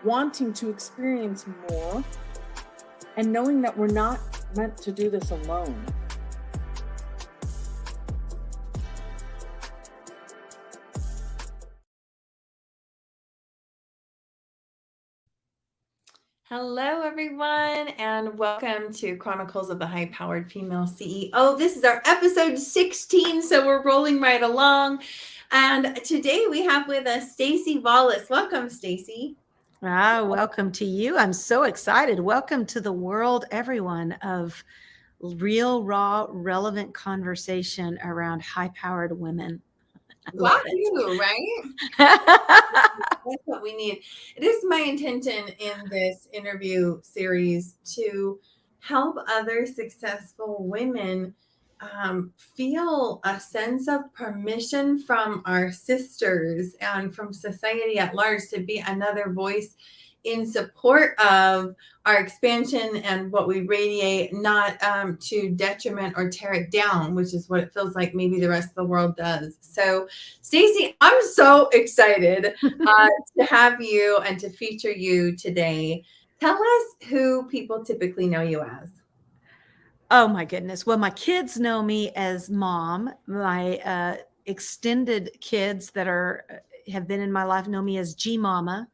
wanting to experience more, and knowing that we're not meant to do this alone. Hello, everyone, and welcome to Chronicles of the High-Powered Female CEO. This is our episode 16, so we're rolling right along. And today we have with us Staci Wallace. Welcome, Staci. Welcome to you. I'm so excited. Welcome to the world, everyone, of real, raw, relevant conversation around high-powered women. Wow, right? That's what we need. It is my intention in this interview series to help other successful women feel a sense of permission from our sisters and from society at large to be another voice in support of our expansion and what we radiate, not to detriment or tear it down, which is what it feels like maybe the rest of the world does. So, Staci, I'm so excited to have you and to feature you today. Tell us who people typically know you as. Oh, my goodness. Well, my kids know me as Mom. My extended kids that have been in my life know me as G Mama.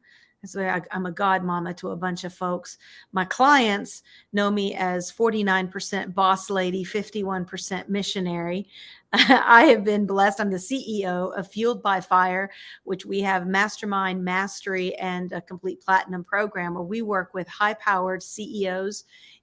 So I'm a godmama to a bunch of folks. My clients know me as 49% boss lady, 51% missionary. I have been blessed. I'm the CEO of Fueled by Fire, which we have mastermind, mastery, and a complete platinum program where we work with high-powered CEOs,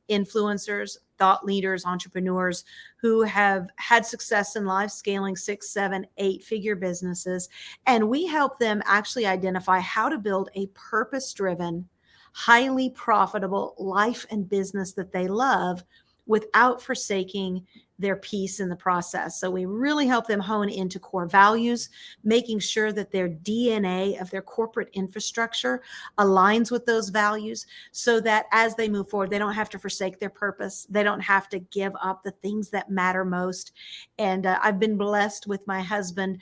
influencers, thought leaders, entrepreneurs who have had success in life scaling 6, 7, 8-figure businesses. And we help them actually identify how to build a purpose-driven, highly profitable life and business that they love without forsaking their peace in the process. So we really help them hone into core values, making sure that their DNA of their corporate infrastructure aligns with those values so that as they move forward, they don't have to forsake their purpose. They don't have to give up the things that matter most. And I've been blessed with my husband.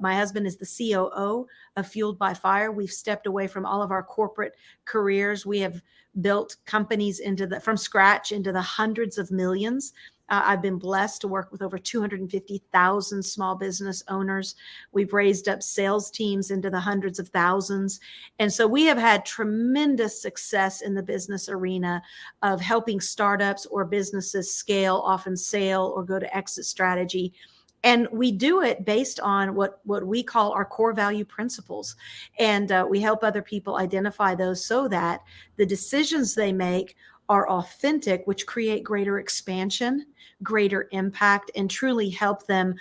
My husband is the COO of Fueled by Fire. We've stepped away from all of our corporate careers. We have built companies from scratch into the hundreds of millions. I've been blessed to work with over 250,000 small business owners. We've raised up sales teams into the hundreds of thousands. And so we have had tremendous success in the business arena of helping startups or businesses scale, often sell or go to exit strategy. And we do it based on what we call our core value principles. And we help other people identify those so that the decisions they make are authentic, which create greater expansion, greater impact, and truly help them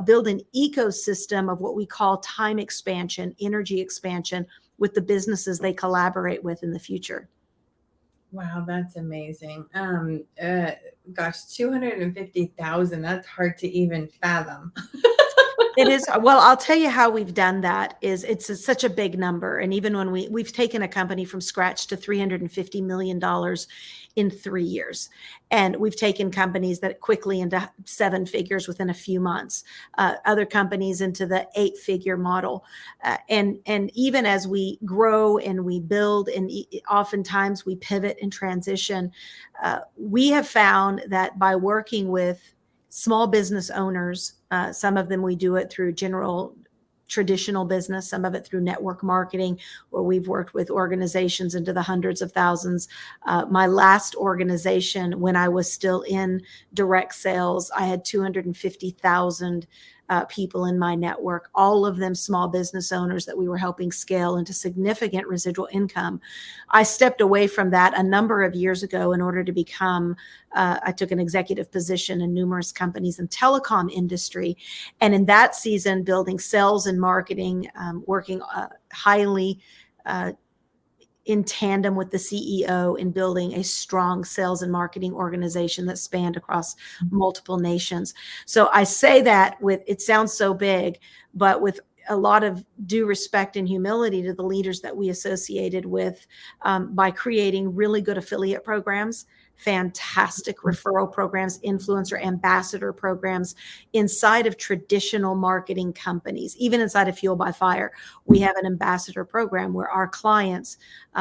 build an ecosystem of what we call time expansion, energy expansion with the businesses they collaborate with in the future. Wow, that's amazing. Gosh, 250,000, that's hard to even fathom. It is. Well, I'll tell you how we've done that is such a big number. And even when we've taken a company from scratch to $350 million in 3 years. And we've taken companies that quickly into 7 figures within a few months, other companies into the 8-figure model. And even as we grow and we build and oftentimes we pivot and transition, we have found that by working with small business owners, some of them we do it through traditional business, some of it through network marketing, where we've worked with organizations into the hundreds of thousands. My last organization, when I was still in direct sales, I had 250,000 people in my network, all of them small business owners that we were helping scale into significant residual income. I stepped away from that a number of years ago in order to become, I took an executive position in numerous companies in telecom industry. And in that season, building sales and marketing, working highly in tandem with the CEO in building a strong sales and marketing organization that spanned across multiple nations. So I say that it sounds so big, but with a lot of due respect and humility to the leaders that we associated with by creating really good affiliate programs fantastic referral programs, influencer ambassador programs inside of traditional marketing companies. Even inside of Fuel by Fire, we have an ambassador program where our clients,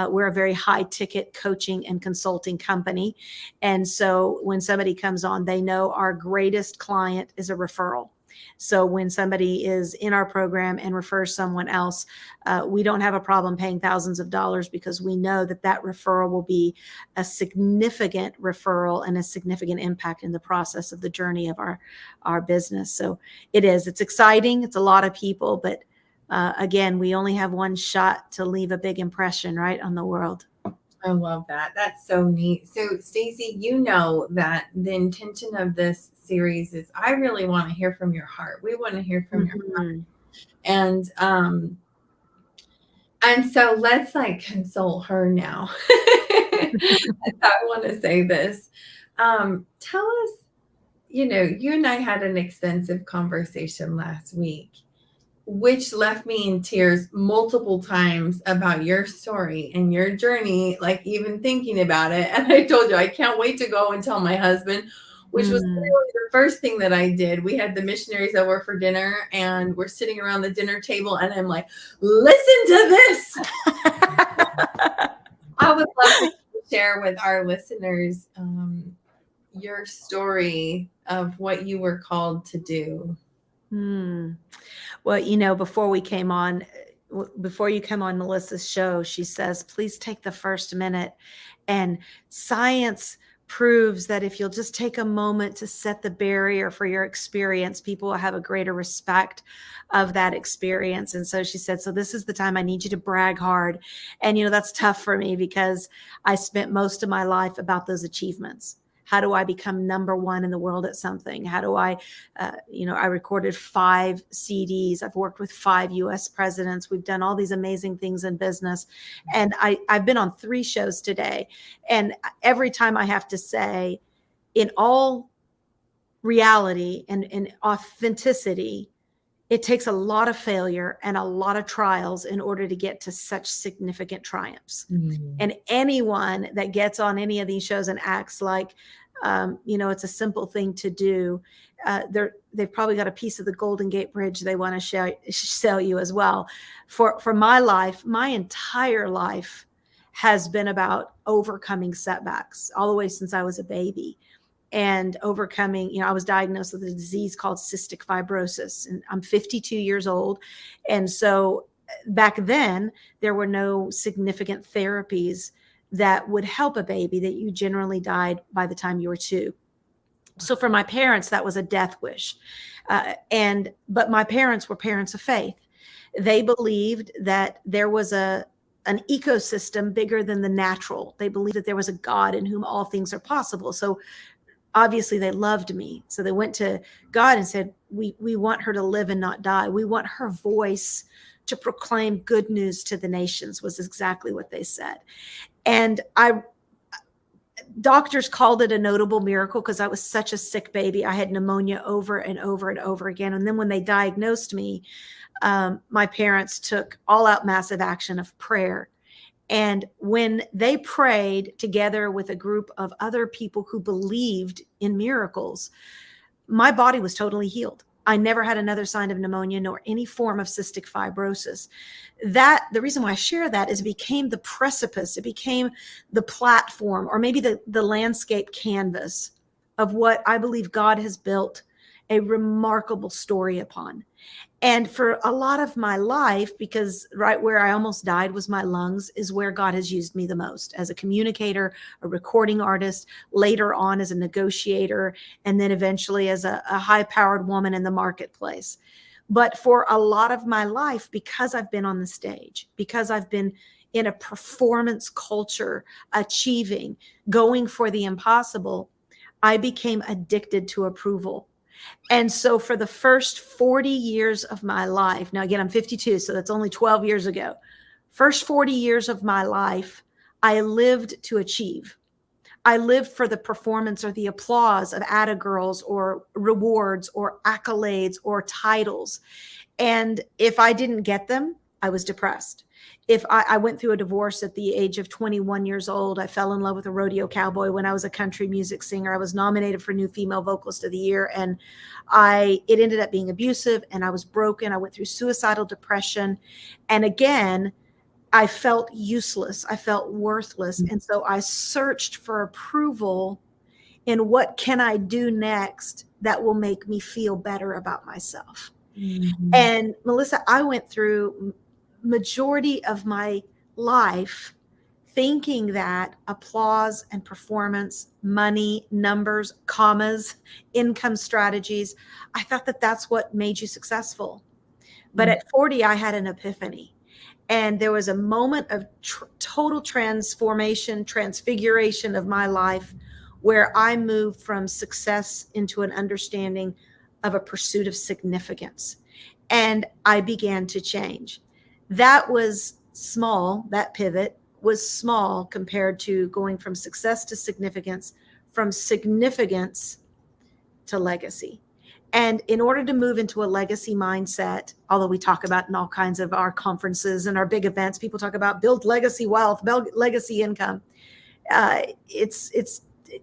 we're a very high ticket coaching and consulting company. And so when somebody comes on, they know our greatest client is a referral. So when somebody is in our program and refers someone else, we don't have a problem paying thousands of dollars, because we know that that referral will be a significant referral and a significant impact in the process of the journey of our business. So it's exciting. It's a lot of people, but again, we only have one shot to leave a big impression, right, on the world. I love that. That's so neat. So, Staci, you know that the intention of this series is I really want to hear from your heart. We want to hear from your heart. And so let's like consult her now. I want to say this. Tell us, you and I had an extensive conversation last week, which left me in tears multiple times about your story and your journey, like even thinking about it. And I told you, I can't wait to go and tell my husband, which was really the first thing that I did. We had the missionaries over for dinner, and we're sitting around the dinner table, and I'm like, listen to this. I would love to share with our listeners your story of what you were called to do. Well, before you come on Melissa's show, she says, please take the first minute. And science proves that if you'll just take a moment to set the barrier for your experience, people will have a greater respect of that experience. And so she said, so this is the time I need you to brag hard. And, that's tough for me, because I spent most of my life about those achievements. How do I become number one in the world at something? How do I, I recorded 5 CDs. I've worked with 5 US presidents. We've done all these amazing things in business. And I've been on 3 shows today. And every time I have to say, in all reality and in authenticity, it takes a lot of failure and a lot of trials in order to get to such significant triumphs. And anyone that gets on any of these shows and acts like, it's a simple thing to do, they've probably got a piece of the Golden Gate Bridge they want to sell you as well. For my life, my entire life has been about overcoming setbacks all the way since I was a baby. And overcoming, I was diagnosed with a disease called cystic fibrosis, and I'm 52 years old. And so back then, there were no significant therapies that would help a baby, that you generally died by the time you were 2. So for my parents, that was a death wish. But my parents were parents of faith. They believed that there was an ecosystem bigger than the natural. They believed that there was a God in whom all things are possible. So obviously they loved me. So they went to God and said, we want her to live and not die. We want her voice to proclaim good news to the nations, was exactly what they said. And doctors called it a notable miracle, because I was such a sick baby. I had pneumonia over and over and over again. And then when they diagnosed me, my parents took all out massive action of prayer. And when they prayed together with a group of other people who believed in miracles, my body was totally healed. I never had another sign of pneumonia nor any form of cystic fibrosis. The reason why I share that is it became the precipice. It became the platform, or maybe the landscape canvas of what I believe God has built a remarkable story upon. And for a lot of my life, because right where I almost died was my lungs, is where God has used me the most, as a communicator, a recording artist, later on as a negotiator, and then eventually as a high-powered woman in the marketplace. But for a lot of my life, because I've been on the stage, because I've been in a performance culture, achieving, going for the impossible, I became addicted to approval. And so for the first 40 years of my life, now again, I'm 52, so that's only 12 years ago. First 40 years of my life, I lived to achieve. I lived for the performance or the applause of Atta Girls or rewards or accolades or titles. And if I didn't get them, I was depressed. If I went through a divorce at the age of 21 years old, I fell in love with a rodeo cowboy when I was a country music singer. I was nominated for New Female Vocalist of the Year, and it ended up being abusive, and I was broken. I went through suicidal depression. And again, I felt useless. I felt worthless. And so I searched for approval in what can I do next that will make me feel better about myself. Mhm. And Melissa, I went through majority of my life thinking that applause and performance, money, numbers, commas, income strategies, I thought that that's what made you successful. But at 40, I had an epiphany. And there was a moment of total transformation, transfiguration of my life, where I moved from success into an understanding of a pursuit of significance. And I began to change. That was small. That pivot was small compared to going from success to significance, from significance to legacy. And in order to move into a legacy mindset, although we talk about in all kinds of our conferences and our big events, people talk about build legacy wealth, build legacy income.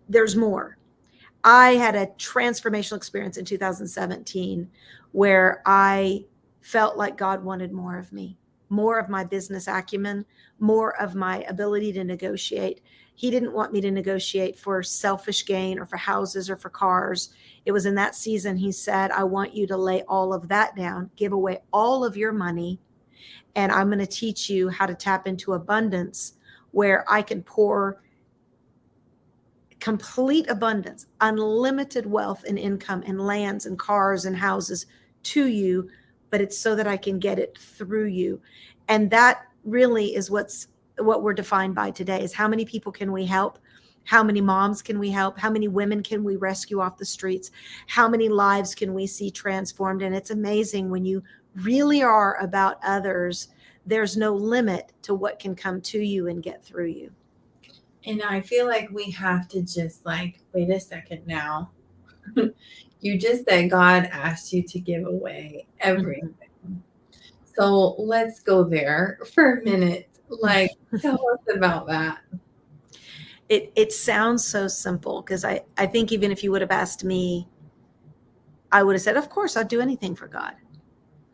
There's more. I had a transformational experience in 2017 where I felt like God wanted more of me, more of my business acumen, more of my ability to negotiate. He didn't want me to negotiate for selfish gain or for houses or for cars. It was in that season he said, I want you to lay all of that down, give away all of your money, and I'm going to teach you how to tap into abundance where I can pour complete abundance, unlimited wealth and income and lands and cars and houses to you, but it's so that I can get it through you. And that really is what we're defined by today, is how many people can we help? How many moms can we help? How many women can we rescue off the streets? How many lives can we see transformed? And it's amazing when you really are about others, there's no limit to what can come to you and get through you. And I feel like we have to just wait a second now. You just said God asked you to give away everything. So let's go there for a minute. Tell us about that. It sounds so simple because I think even if you would have asked me, I would have said, of course, I'd do anything for God.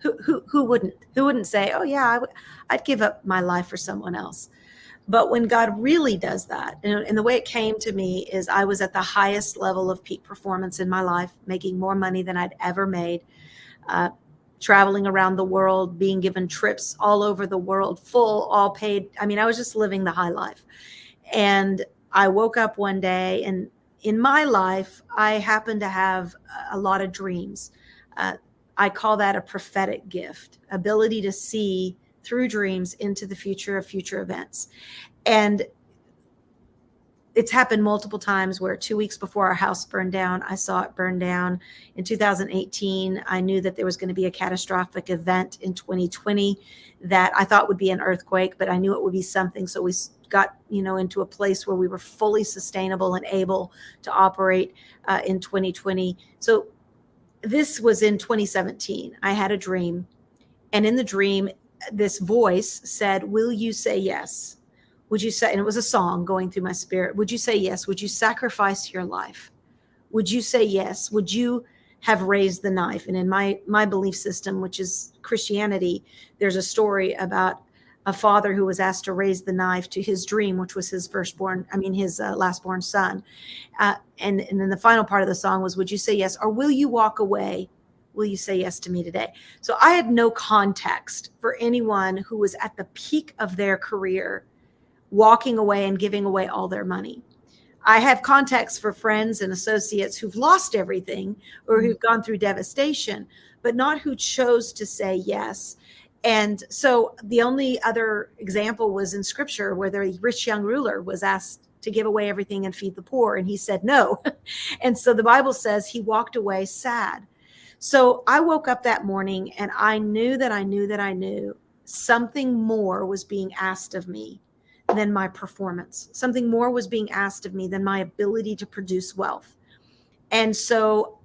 Who wouldn't? Who wouldn't say, oh yeah, I'd give up my life for someone else. But when God really does that, and the way it came to me is I was at the highest level of peak performance in my life, making more money than I'd ever made, traveling around the world, being given trips all over the world, full, all paid. I mean, I was just living the high life. And I woke up one day, and in my life, I happened to have a lot of dreams. I call that a prophetic gift, ability to see through dreams into the future of future events. And it's happened multiple times where 2 weeks before our house burned down, I saw it burn down. In 2018, I knew that there was going to be a catastrophic event in 2020 that I thought would be an earthquake, but I knew it would be something. So we got, into a place where we were fully sustainable and able to operate in 2020. So this was in 2017. I had a dream, and in the dream, this voice said, will you say yes? Would you say, and it was a song going through my spirit. Would you say yes? Would you sacrifice your life? Would you say yes? Would you have raised the knife? And in my belief system, which is Christianity, there's a story about a father who was asked to raise the knife to his dream, which was his his last born son. And then the final part of the song was, would you say yes? Or will you walk away? Will you say yes to me today? So I had no context for anyone who was at the peak of their career, walking away and giving away all their money. I have context for friends and associates who've lost everything or who've gone through devastation, but not who chose to say yes. And so the only other example was in scripture where the rich young ruler was asked to give away everything and feed the poor, and he said no. And so the Bible says he walked away sad. So I woke up that morning and I knew something more was being asked of me than my performance. Something more was being asked of me than my ability to produce wealth. And so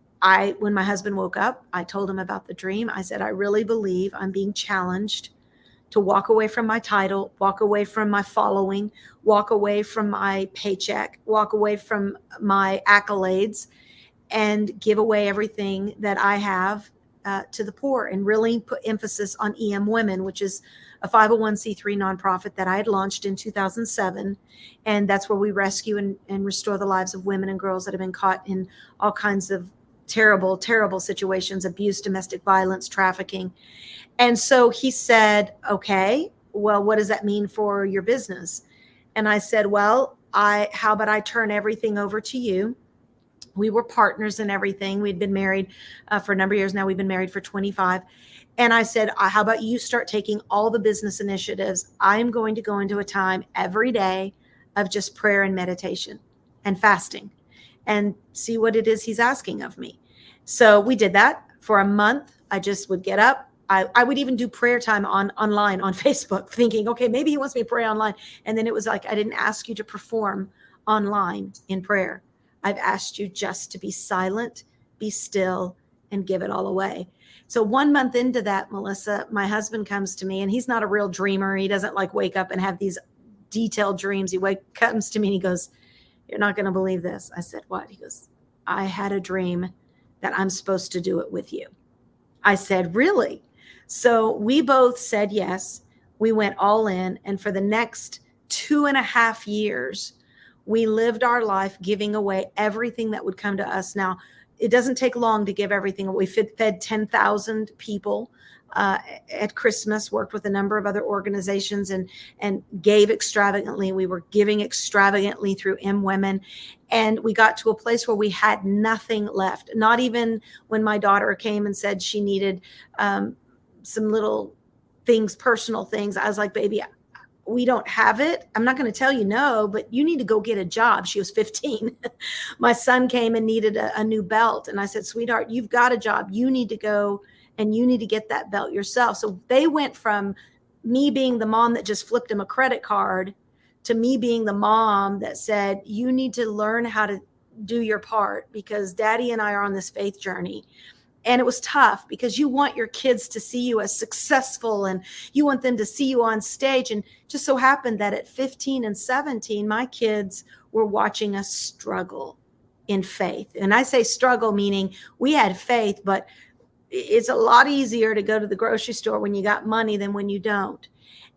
when my husband woke up, I told him about the dream. I said, I really believe I'm being challenged to walk away from my title, walk away from my following, walk away from my paycheck, walk away from my accolades, and give away everything that I have to the poor, and really put emphasis on EM Women, which is a 501c3 nonprofit that I had launched in 2007. And that's where we rescue and restore the lives of women and girls that have been caught in all kinds of terrible, terrible situations, abuse, domestic violence, trafficking. And so he said, okay, well, what does that mean for your business? And I said, well, how about I turn everything over to you? We were partners in everything. We'd been married for a number of years now. We've been married for 25. And I said, how about you start taking all the business initiatives? I'm going to go into a time every day of just prayer and meditation and fasting and see what it is he's asking of me. So we did that for a month. I just would get up. I would even do prayer time online on Facebook, thinking, okay, maybe he wants me to pray online. And then it was like, I didn't ask you to perform online in prayer. I've asked you just to be silent, be still, and give it all away. So 1 month into that, Melissa, my husband comes to me, and he's not a real dreamer. He doesn't like wake up and have these detailed dreams. He comes to me and he goes, you're not going to believe this. I said, what? He goes, I had a dream that I'm supposed to do it with you. I said, really? So we both said yes. We went all in. And for the next 2.5 years, we lived our life giving away everything that would come to us. Now, it doesn't take long to give everything. We fed 10,000 people at Christmas, worked with a number of other organizations, and gave extravagantly. We were giving extravagantly through M Women. And we got to a place where we had nothing left. Not even when my daughter came and said she needed some little things, personal things. I was like, baby, we don't have it. I'm not going to tell you no, but you need to go get a job. She was 15. My son came and needed a new belt. And I said, sweetheart, you've got a job. You need to go and you need to get that belt yourself. So they went from me being the mom that just flipped him a credit card to me being the mom that said, you need to learn how to do your part, because daddy and I are on this faith journey. And it was tough because you want your kids to see you as successful and you want them to see you on stage. And just so happened that at 15 and 17, my kids were watching us struggle in faith. And I say struggle, meaning we had faith, but it's a lot easier to go to the grocery store when you got money than when you don't.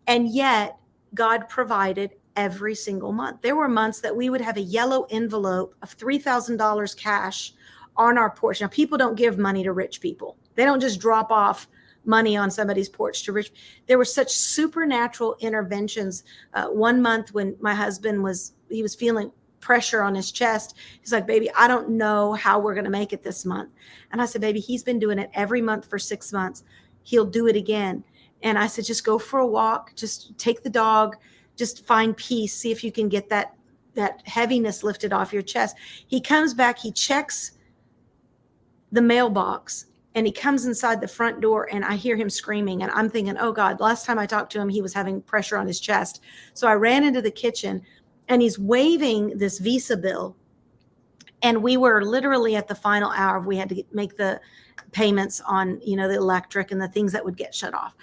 And yet God provided every single month. There were months that we would have a yellow envelope of $3,000 cash on our porch. Now, people don't give money to rich people. They don't just drop off money on somebody's porch to rich. There were such supernatural interventions. 1 month when my husband was feeling pressure on his chest. He's like, baby, I don't know how we're going to make it this month. And I said, baby, he's been doing it every month for 6 months. He'll do it again. And I said, just go for a walk. Just take the dog. Just find peace. See if you can get that heaviness lifted off your chest. He comes back. He checks the mailbox and he comes inside the front door and I hear him screaming and I'm thinking, oh God, last time I talked to him, he was having pressure on his chest. So I ran into the kitchen and he's waving this Visa bill. And we were literally at the final hour. We had to make the payments on, the electric and the things that would get shut off.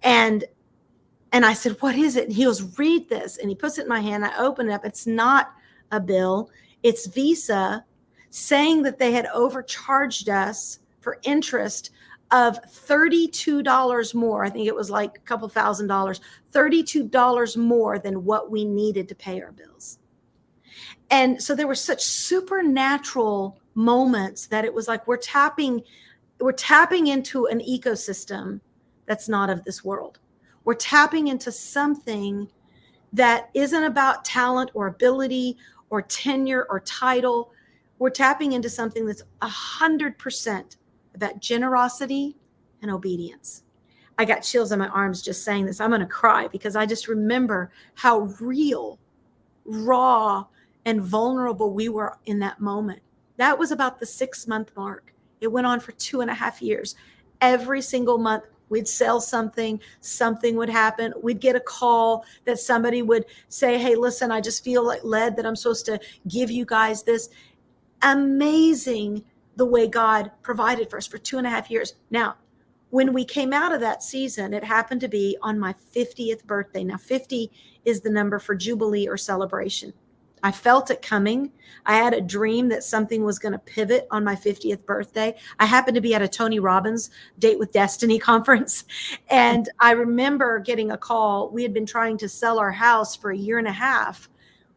And I said, what is it? And he goes, read this. And he puts it in my hand. I open it up. It's not a bill. It's Visa saying that they had overcharged us for interest of $32 more. I think it was like a couple $1,000, $32 more than what we needed to pay our bills. And so there were such supernatural moments that it was like we're tapping into an ecosystem that's not of this world. We're tapping into something that isn't about talent or ability or tenure or title. We're tapping into something that's 100% about generosity and obedience. I got chills on my arms just saying this. I'm going to cry because I just remember how real, raw, and vulnerable we were in that moment. That was about the 6-month mark. It went on for 2.5 years. Every single month, we'd sell something would happen. We'd get a call that somebody would say, hey, listen, I just feel like led that I'm supposed to give you guys this. Amazing the way God provided for us for 2.5 years. Now, When we came out of that season, it happened to be on my 50th birthday. Now, 50 is the number for Jubilee or celebration. I felt it coming. I had a dream that something was going to pivot on my 50th birthday. I happened to be at a Tony Robbins Date with Destiny conference. And I remember getting a call. We had been trying to sell our house for a year and a half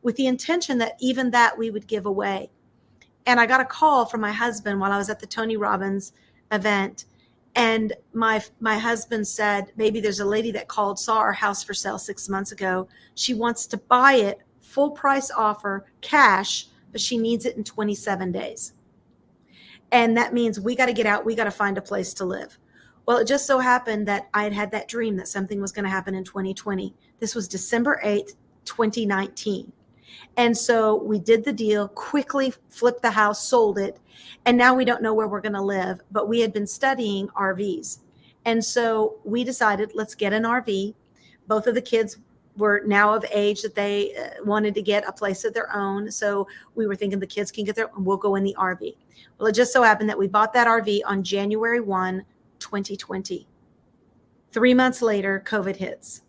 with the intention that even that we would give away. And I got a call from my husband while I was at the Tony Robbins event. And my husband said, maybe there's a lady that called, saw our house for sale 6 months ago. She wants to buy it, full price offer, cash, but she needs it in 27 days. And that means we got to get out. We got to find a place to live. Well, it just so happened that I had had that dream that something was going to happen in 2020. This was December 8th, 2019. And so we did the deal, quickly flipped the house, sold it. And now we don't know where we're going to live, but we had been studying RVs. And so we decided, let's get an RV. Both of the kids were now of age that they wanted to get a place of their own. So we were thinking the kids can get their, we'll go in the RV. Well, it just so happened that we bought that RV on January 1, 2020. 3 months later, COVID hits.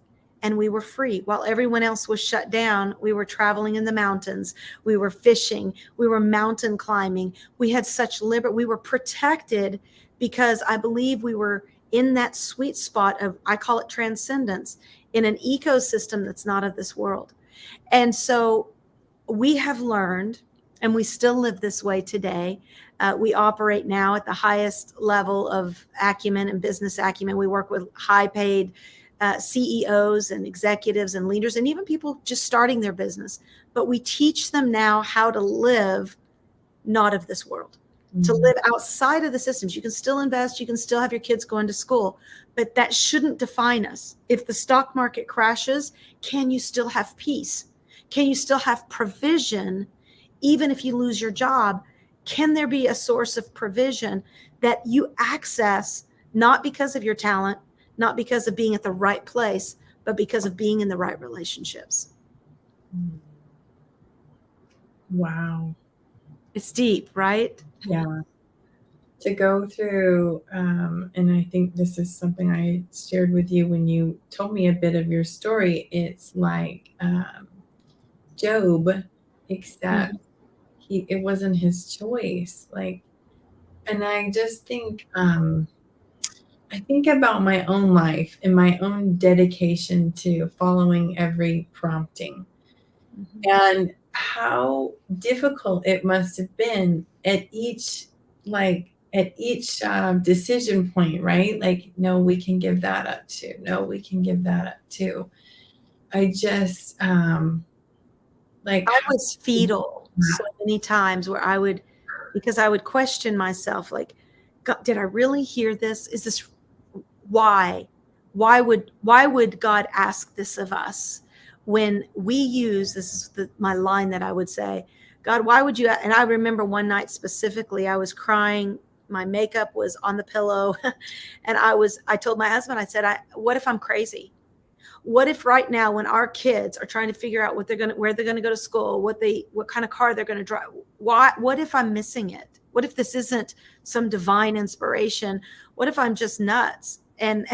And we were free. While everyone else was shut down, we were traveling in the mountains. We were fishing. We were mountain climbing. We had such liberty. We were protected because I believe we were in that sweet spot of, I call it transcendence, in an ecosystem that's not of this world. And so we have learned, and we still live this way today. We operate now at the highest level of acumen and business acumen. We work with high paid CEOs and executives and leaders, and even people just starting their business. But we teach them now how to live not of this world, to live outside of the systems. You can still invest, you can still have your kids going to school, but that shouldn't define us. If the stock market crashes, can you still have peace? Can you still have provision? Even if you lose your job, can there be a source of provision that you access, not because of your talent, not because of being at the right place, but because of being in the right relationships? Wow. It's deep, right? Yeah. To go through, and I think this is something I shared with you when you told me a bit of your story. It's like Job, except it wasn't his choice. Like, and I just think, I think about my own life and my own dedication to following every prompting, and how difficult it must have been at each decision point, right? Like, no, we can give that up too. No, we can give that up too. I just like I was fetal so many times where because I would question myself, like, God, did I really hear this? Is this why? Why would God ask this of us when we use, this is my line that I would say, God, why would you? And I remember one night specifically, I was crying. My makeup was on the pillow. And I told my husband, I said, what if I'm crazy? What if right now, when our kids are trying to figure out where they're going to go to school, what kind of car they're going to drive, what if I'm missing it? What if this isn't some divine inspiration? What if I'm just nuts? And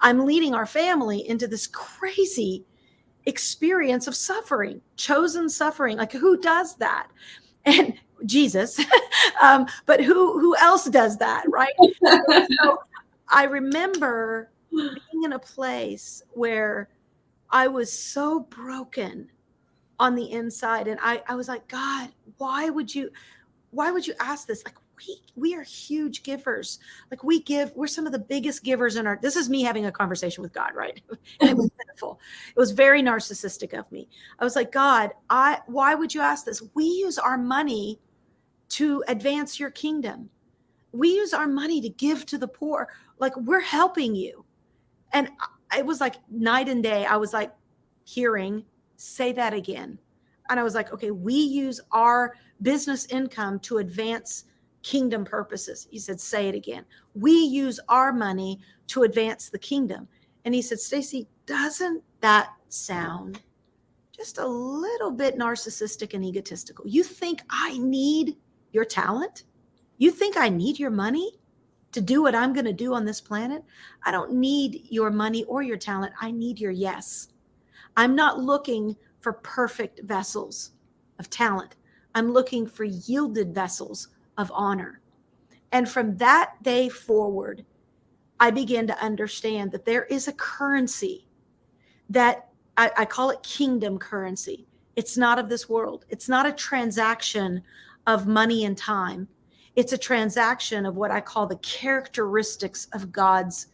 I'm leading our family into this crazy experience of suffering, chosen suffering. Like, who does that? And Jesus, but who else does that, right? So I remember being in a place where I was so broken on the inside, and I was like, God, why would you ask this? Like, we are huge givers. Like, we're some of the biggest givers this is me having a conversation with God, right? And it was pitiful. It was very narcissistic of me. I was like, God, why would you ask this? We use our money to advance your kingdom. We use our money to give to the poor. Like, we're helping you. And it was like night and day. I was like hearing, say that again. And I was like, okay, we use our business income to advance kingdom purposes. He said, say it again. We use our money to advance the kingdom. And he said, Staci, doesn't that sound just a little bit narcissistic and egotistical? You think I need your talent? You think I need your money? to do what I'm going to do on this planet, I don't need your money or your talent. I need your yes. I'm not looking for perfect vessels of talent. I'm looking for yielded vessels of honor. And from that day forward, I began to understand that there is a currency that I call it kingdom currency. It's not of this world. It's not a transaction of money and time. It's a transaction of what I call the characteristics of God's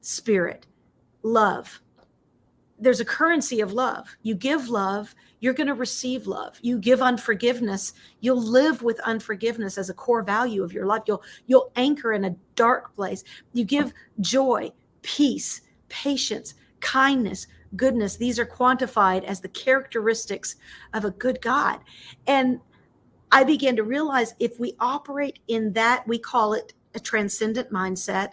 spirit, love. There's a currency of love. You give love, you're going to receive love. You give unforgiveness, you'll live with unforgiveness as a core value of your life. You'll anchor in a dark place. You give joy, peace, patience, kindness, goodness. These are quantified as the characteristics of a good God. And I began to realize if we operate in that, we call it a transcendent mindset.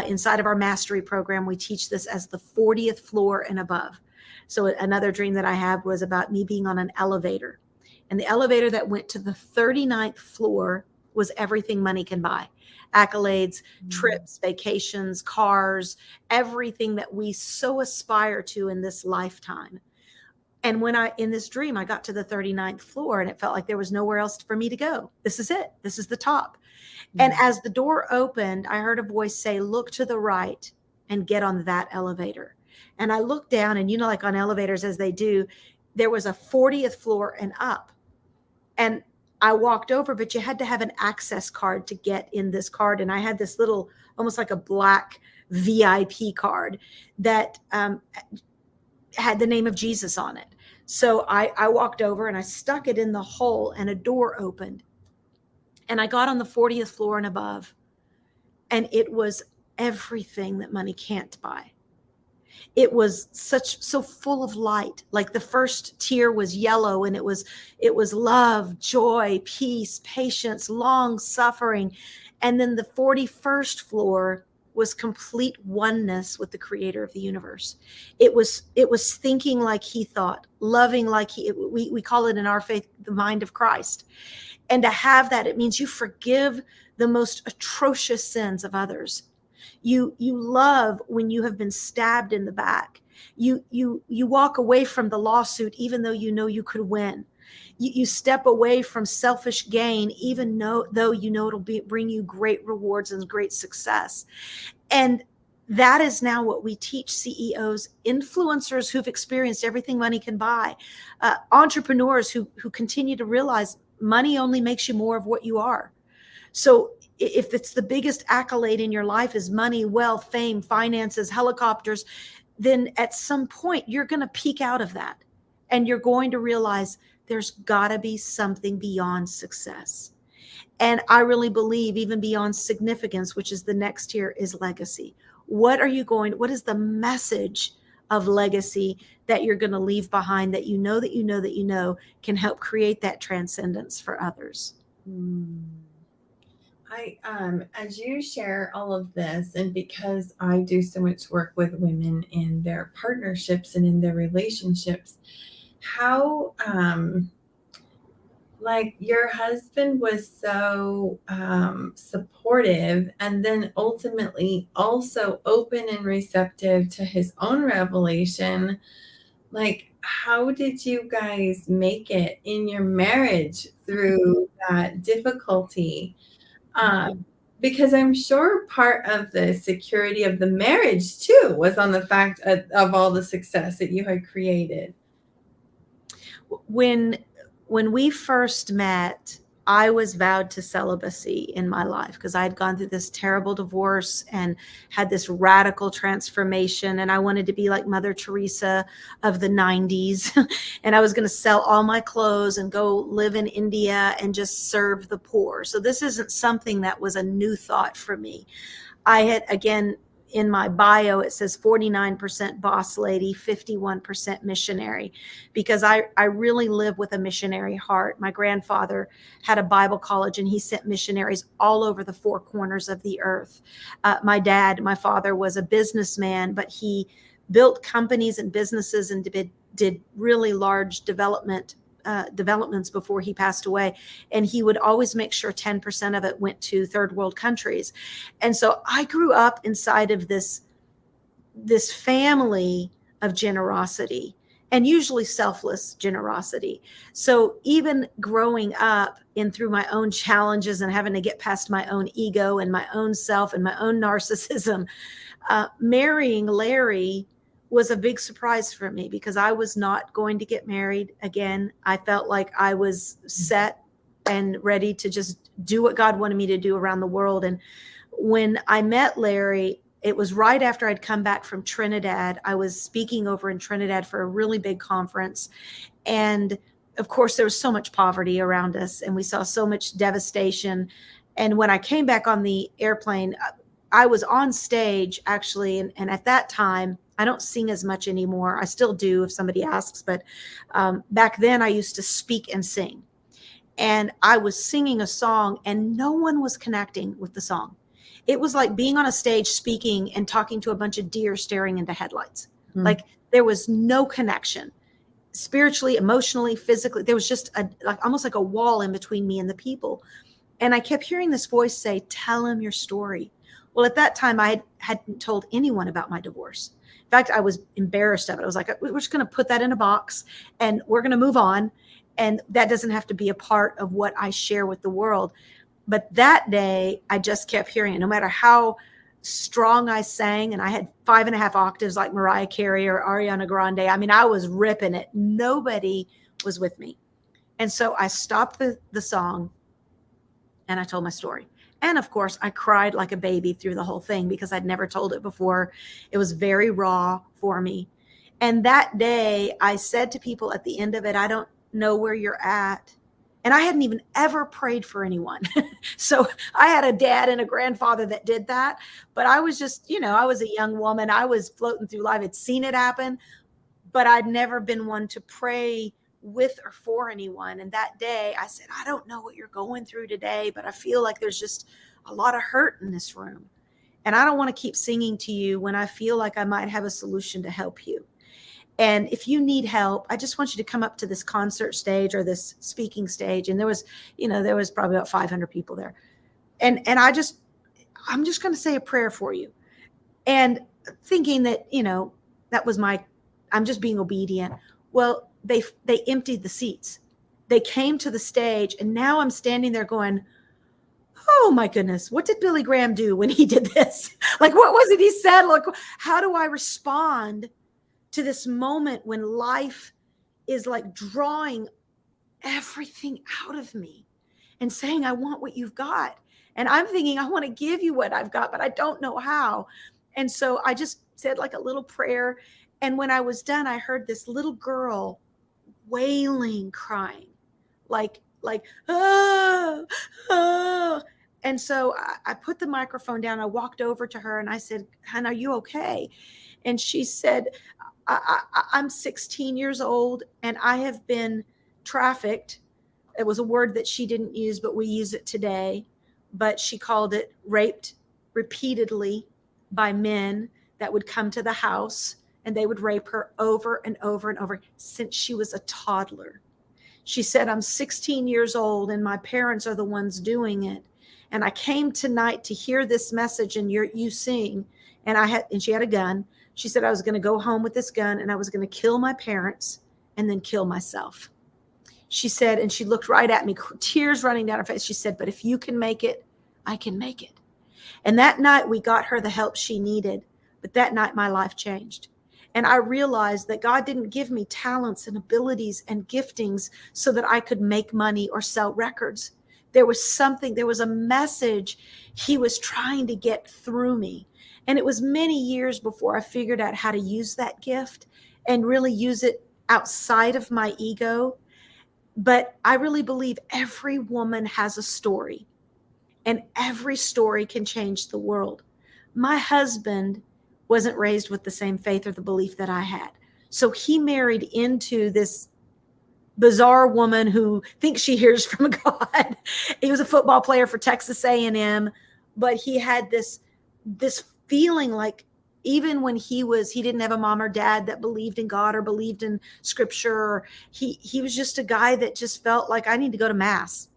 Inside of our mastery program, we teach this as the 40th floor and above. So another dream that I had was about me being on an elevator. And the elevator that went to the 39th floor was everything money can buy. Accolades, trips, vacations, cars, everything that we so aspire to in this lifetime. And when in this dream, I got to the 39th floor and it felt like there was nowhere else for me to go. This is it. This is the top. And as the door opened, I heard a voice say, look to the right and get on that elevator. And I looked down and, like on elevators as they do, there was a 40th floor and up. And I walked over, but you had to have an access card to get in this card. And I had this little, almost like a black VIP card that had the name of Jesus on it. So I walked over and I stuck it in the hole and a door opened. And I got on the 40th floor and above. And it was everything that money can't buy. It was so full of light. Like the first tier was yellow and it was love, joy, peace, patience, long suffering. And then the 41st floor was complete oneness with the creator of the universe. It was thinking like he thought, loving like we call it in our faith, the mind of Christ. And to have that, it means you forgive the most atrocious sins of others. You love when you have been stabbed in the back. You walk away from the lawsuit, even though you know you could win. You step away from selfish gain, even though you know it'll bring you great rewards and great success. And that is now what we teach CEOs, influencers who've experienced everything money can buy, entrepreneurs who continue to realize money only makes you more of what you are. So if it's the biggest accolade in your life is money, wealth, fame, finances, helicopters, then at some point you're going to peak out of that. And you're going to realize there's got to be something beyond success. And I really believe even beyond significance, which is the next tier, is legacy. What is the message of legacy that you're going to leave behind that you know can help create that transcendence for others? As you share all of this, and because I do so much work with women in their partnerships and in their relationships, how like your husband was so supportive and then ultimately also open and receptive to his own revelation. Like, how did you guys make it in your marriage through that difficulty? Because I'm sure part of the security of the marriage too was on the fact of all the success that you had created. When we first met, I was vowed to celibacy in my life because I had gone through this terrible divorce and had this radical transformation. And I wanted to be like Mother Teresa of the 90s. And I was going to sell all my clothes and go live in India and just serve the poor. So this isn't something that was a new thought for me. I had, again, in my bio, it says 49% boss lady, 51% missionary, because I really live with a missionary heart. My grandfather had a Bible college and he sent missionaries all over the four corners of the earth. My father was a businessman, but he built companies and businesses and did really large development developments before he passed away. And he would always make sure 10% of it went to third world countries. And so I grew up inside of this family of generosity, and usually selfless generosity. So even growing up and through my own challenges and having to get past my own ego and my own self and my own narcissism, marrying Larry was a big surprise for me, because I was not going to get married again. I felt like I was set and ready to just do what God wanted me to do around the world. And when I met Larry, it was right after I'd come back from Trinidad. I was speaking over in Trinidad for a really big conference. And of course, there was so much poverty around us, and we saw so much devastation. And when I came back on the airplane, I was on stage actually. And at that time, I don't sing as much anymore. I still do if somebody asks, but back then I used to speak and sing. And I was singing a song and no one was connecting with the song. It was like being on a stage speaking and talking to a bunch of deer staring into headlights. Like there was no connection spiritually, emotionally, physically. There was just almost like a wall in between me and the people. And I kept hearing this voice say, "Tell him your story." Well, at that time, I hadn't told anyone about my divorce. In fact, I was embarrassed of it. I was like, we're just going to put that in a box and we're going to move on. And that doesn't have to be a part of what I share with the world. But that day, I just kept hearing it. No matter how strong I sang, and I had 5.5 octaves like Mariah Carey or Ariana Grande. I mean, I was ripping it. Nobody was with me. And so I stopped the song and I told my story. And of course, I cried like a baby through the whole thing because I'd never told it before. It was very raw for me. And that day, I said to people at the end of it, "I don't know where you're at." And I hadn't even ever prayed for anyone. So I had a dad and a grandfather that did that. But I was just, I was a young woman. I was floating through life. I'd seen it happen, but I'd never been one to pray with or for anyone. And that day I said, "I don't know what you're going through today, but I feel like there's just a lot of hurt in this room. And I don't want to keep singing to you when I feel like I might have a solution to help you. And if you need help, I just want you to come up to this concert stage or this speaking stage." And there was probably about 500 people there. And I'm just going to say a prayer for you. And thinking that, that was I'm just being obedient. Well, they emptied the seats. They came to the stage, and now I'm standing there going, "Oh my goodness, what did Billy Graham do when he did this? Like, what was it he said? Like, how do I respond to this moment when life is like drawing everything out of me and saying, 'I want what you've got.' And I'm thinking, I want to give you what I've got, but I don't know how." And so I just said like a little prayer. And when I was done, I heard this little girl wailing, crying, like, "Oh, oh." And so I put the microphone down. I walked over to her and I said, "Hon, are you okay?" And she said, I'm 16 years old and I have been trafficked." It was a word that she didn't use, but we use it today. But she called it raped repeatedly by men that would come to the house, and they would rape her over and over and over since she was a toddler. She said, "I'm 16 years old and my parents are the ones doing it. And I came tonight to hear this message and you sing." And she had a gun. She said, "I was going to go home with this gun and I was going to kill my parents and then kill myself." She said, and she looked right at me, tears running down her face. She said, "But if you can make it, I can make it." And that night we got her the help she needed. But that night my life changed. And I realized that God didn't give me talents and abilities and giftings so that I could make money or sell records. There was a message he was trying to get through me. And it was many years before I figured out how to use that gift and really use it outside of my ego. But I really believe every woman has a story, and every story can change the world. My husband wasn't raised with the same faith or the belief that I had. So he married into this bizarre woman who thinks she hears from God. He was a football player for Texas A&M, but he had this feeling like even when he didn't have a mom or dad that believed in God or believed in scripture, or he was just a guy that just felt like, I need to go to mass.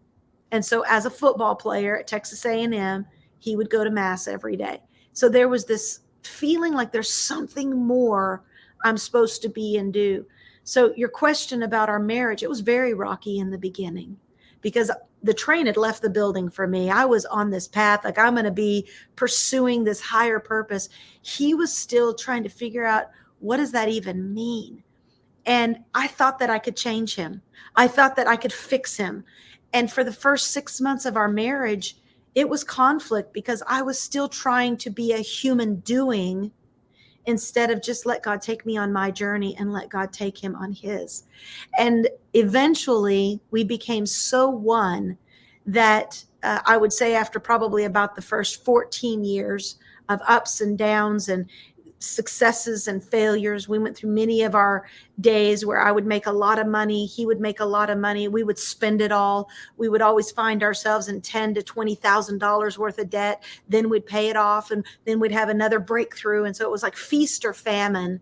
And so as a football player at Texas A&M, he would go to mass every day. So there was this feeling like there's something more I'm supposed to be and do. So your question about our marriage, it was very rocky in the beginning because the train had left the building for me. I was on this path, like I'm going to be pursuing this higher purpose. He was still trying to figure out, what does that even mean? And I thought that I could change him. I thought that I could fix him. And for the first 6 months of our marriage, it was conflict because I was still trying to be a human doing instead of just let God take me on my journey and let God take him on his. And eventually we became so one that I would say after probably about the first 14 years of ups and downs and successes and failures, we went through many of our days where I would make a lot of money, he would make a lot of money, we would spend it all. We would always find ourselves in $10,000 to $20,000 worth of debt, then we'd pay it off, and then we'd have another breakthrough. And so it was like feast or famine,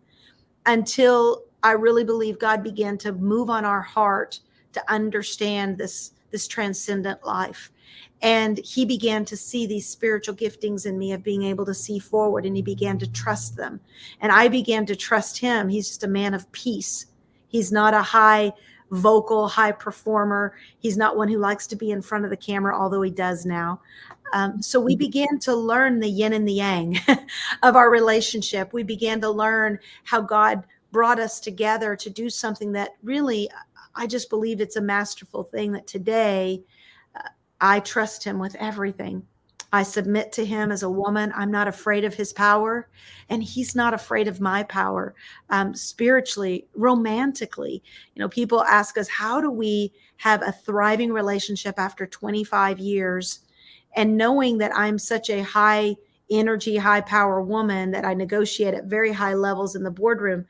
until I really believe God began to move on our heart to understand this transcendent life. And he began to see these spiritual giftings in me of being able to see forward, and he began to trust them. And I began to trust him. He's just a man of peace. He's not a high performer. He's not one who likes to be in front of the camera, although he does now. So we began to learn the yin and the yang of our relationship. We began to learn how God brought us together to do something that really, I just believe it's a masterful thing, that today I trust him with everything. I submit to him as a woman. I'm not afraid of his power, and he's not afraid of my power. Spiritually, romantically, people ask us, how do we have a thriving relationship after 25 years? And knowing that I'm such a high energy, high power woman that I negotiate at very high levels in the boardroom,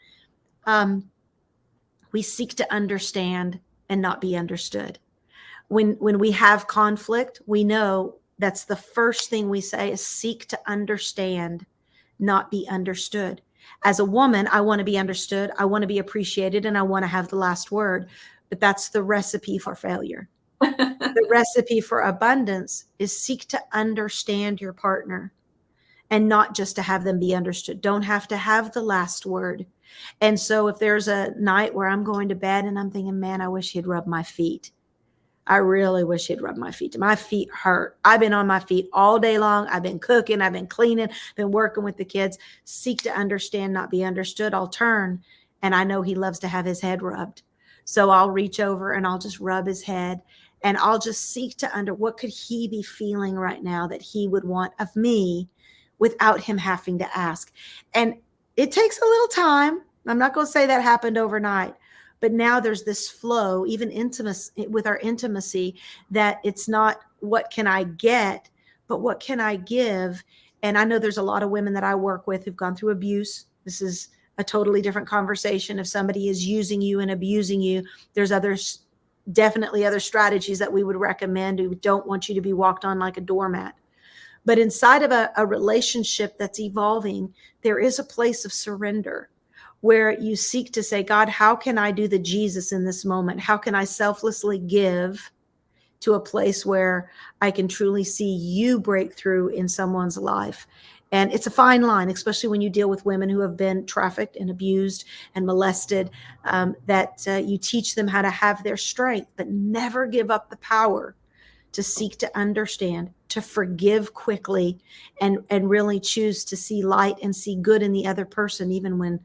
we seek to understand and not be understood. When we have conflict, we know that's the first thing we say is seek to understand, not be understood. As a woman, I want to be understood, I want to be appreciated, and I want to have the last word. But that's the recipe for failure. The recipe for abundance is seek to understand your partner and not just to have them be understood. Don't have to have the last word. And so if there's a night where I'm going to bed and I'm thinking, man, I wish he'd rub my feet. I really wish he'd rub my feet. My feet hurt. I've been on my feet all day long. I've been cooking. I've been cleaning, been working with the kids. Seek to understand, not be understood. I'll turn, and I know he loves to have his head rubbed. So I'll reach over and I'll just rub his head, and I'll just seek to what could he be feeling right now that he would want of me without him having to ask. And it takes a little time. I'm not going to say that happened overnight. But now there's this flow, even intimacy, with our intimacy, that it's not what can I get, but what can I give? And I know there's a lot of women that I work with who've gone through abuse. This is a totally different conversation. If somebody is using you and abusing you, there's definitely other strategies that we would recommend. We don't want you to be walked on like a doormat. But inside of a relationship that's evolving, there is a place of surrender, where you seek to say, God, how can I do the Jesus in this moment? How can I selflessly give to a place where I can truly see you break through in someone's life? And it's a fine line, especially when you deal with women who have been trafficked and abused and molested, that you teach them how to have their strength, but never give up the power to seek to understand, to forgive quickly, and really choose to see light and see good in the other person, even when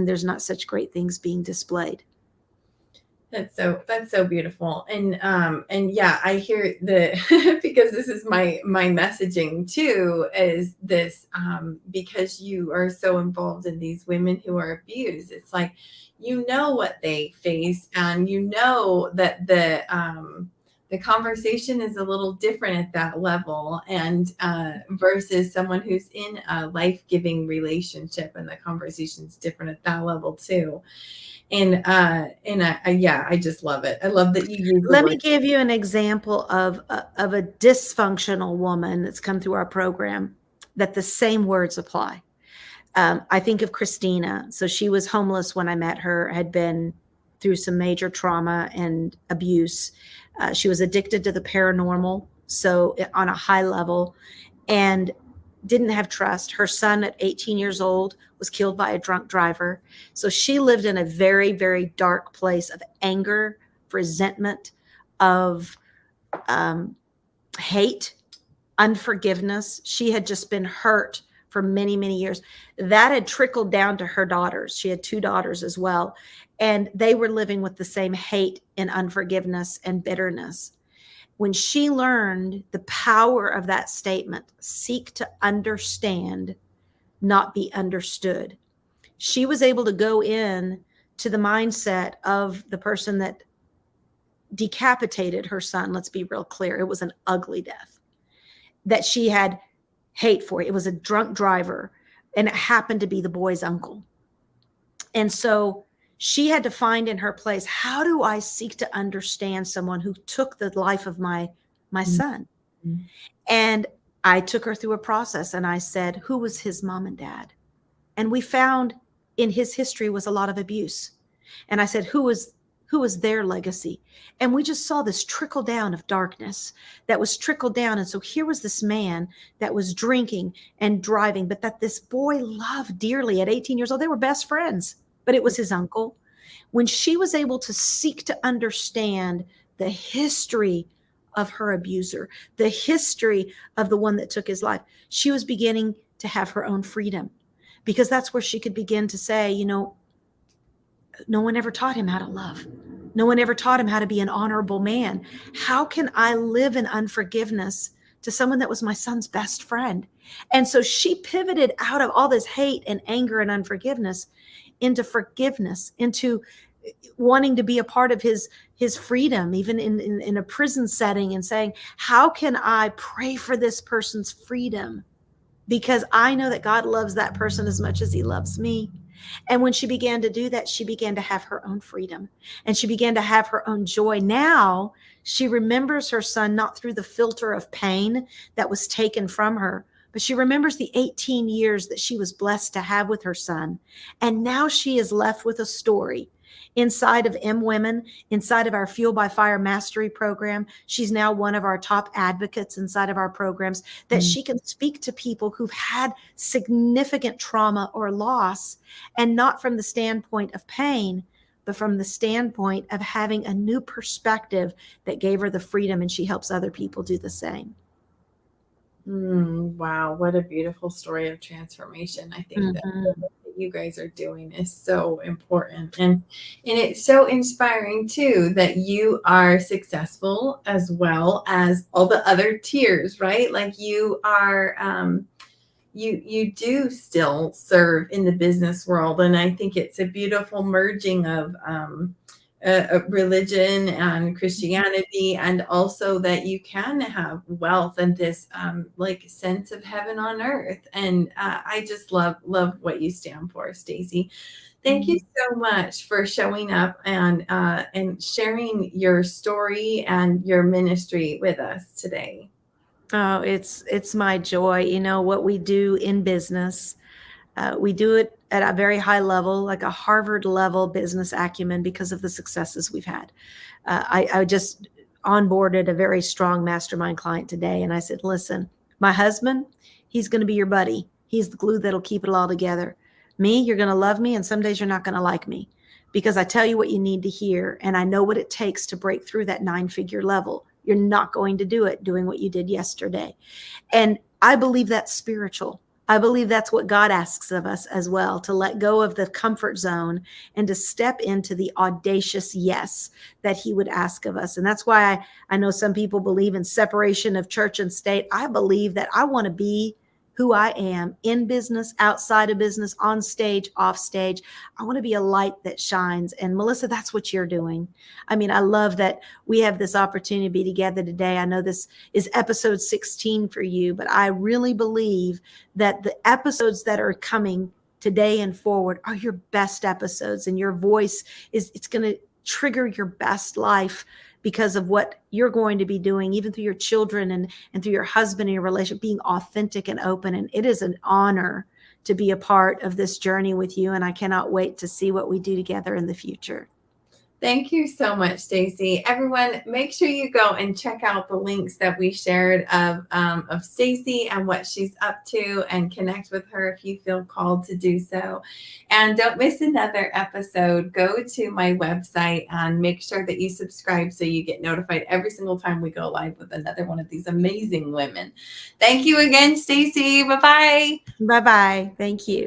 there's not such great things being displayed. That's so beautiful. And yeah, I hear because this is my messaging too, is this, because you are so involved in these women who are abused. It's like, what they face, and that the conversation is a little different at that level, and versus someone who's in a life-giving relationship, and the conversation's different at that level too. And I just love it. I love that you use Let me give you an example of a dysfunctional woman that's come through our program, that the same words apply. I think of Christina. So she was homeless when I met her, had been through some major trauma and abuse. She was addicted to the paranormal, so on a high level, and didn't have trust. Her son at 18 years old was killed by a drunk driver. So she lived in a very, very dark place of anger, resentment, of hate, unforgiveness. She had just been hurt for many, many years. That had trickled down to her daughters. She had 2 daughters as well. And they were living with the same hate and unforgiveness and bitterness. When she learned the power of that statement, seek to understand, not be understood, she was able to go in to the mindset of the person that decapitated her son. Let's be real clear. It was an ugly death that she had hate for. It was a drunk driver, and it happened to be the boy's uncle. And so she had to find in her place, how do I seek to understand someone who took the life of my son? Mm-hmm. And I took her through a process, and I said, who was his mom and dad? And we found in his history was a lot of abuse. And I said, who was their legacy? And we just saw this trickle down of darkness that was trickled down. And so here was this man that was drinking and driving, but that this boy loved dearly at 18 years old. They were best friends, but it was his uncle. When she was able to seek to understand the history of her abuser, the history of the one that took his life, she was beginning to have her own freedom, because that's where she could begin to say, you know, no one ever taught him how to love. No one ever taught him how to be an honorable man. How can I live in unforgiveness to someone that was my son's best friend? And so she pivoted out of all this hate and anger and unforgiveness into forgiveness, into wanting to be a part of his freedom, even in a prison setting, and saying, how can I pray for this person's freedom? Because I know that God loves that person as much as he loves me. And when she began to do that, she began to have her own freedom, and she began to have her own joy. Now she remembers her son not through the filter of pain that was taken from her, but she remembers the 18 years that she was blessed to have with her son. And now she is left with a story inside of M Women, inside of our Fuel by Fire Mastery program. She's now one of our top advocates inside of our programs, that she can speak to people who've had significant trauma or loss, and not from the standpoint of pain, but from the standpoint of having a new perspective that gave her the freedom, and she helps other people do the same. Wow, what a beautiful story of transformation. I think that what you guys are doing is so important, and it's so inspiring too, that you are successful as well as all the other tiers, right? Like you are you do still serve in the business world, and I think it's a beautiful merging of religion and Christianity, and also that you can have wealth and this like sense of heaven on earth. And I just love what you stand for, Staci. Thank you so much for showing up and sharing your story and your ministry with us today. Oh, it's my joy. You know, what we do in business, we do it at a very high level, like a Harvard level business acumen, because of the successes we've had. I just onboarded a very strong mastermind client today, and I said, listen, my husband, he's going to be your buddy. He's the glue that'll keep it all together. Me, you're going to love me, and some days you're not going to like me, because I tell you what you need to hear, and I know what it takes to break through that 9-figure level. You're not going to do it doing what you did yesterday. And I believe that's spiritual. I believe that's what God asks of us as well, to let go of the comfort zone and to step into the audacious yes that he would ask of us. And that's why I know some people believe in separation of church and state. I believe that I want to be who I am in business, outside of business, on stage, off stage. I want to be a light that shines. And Melissa, that's what you're doing. I mean, I love that we have this opportunity to be together today. I know this is episode 16 for you, but I really believe that the episodes that are coming today and forward are your best episodes, and your voice it's going to trigger your best life because of what you're going to be doing, even through your children and through your husband and your relationship, being authentic and open. And it is an honor to be a part of this journey with you. And I cannot wait to see what we do together in the future. Thank you so much, Staci. Everyone, make sure you go and check out the links that we shared of Staci and what she's up to, and connect with her if you feel called to do so. And don't miss another episode. Go to my website and make sure that you subscribe so you get notified every single time we go live with another one of these amazing women. Thank you again, Staci. Bye-bye. Bye-bye. Thank you.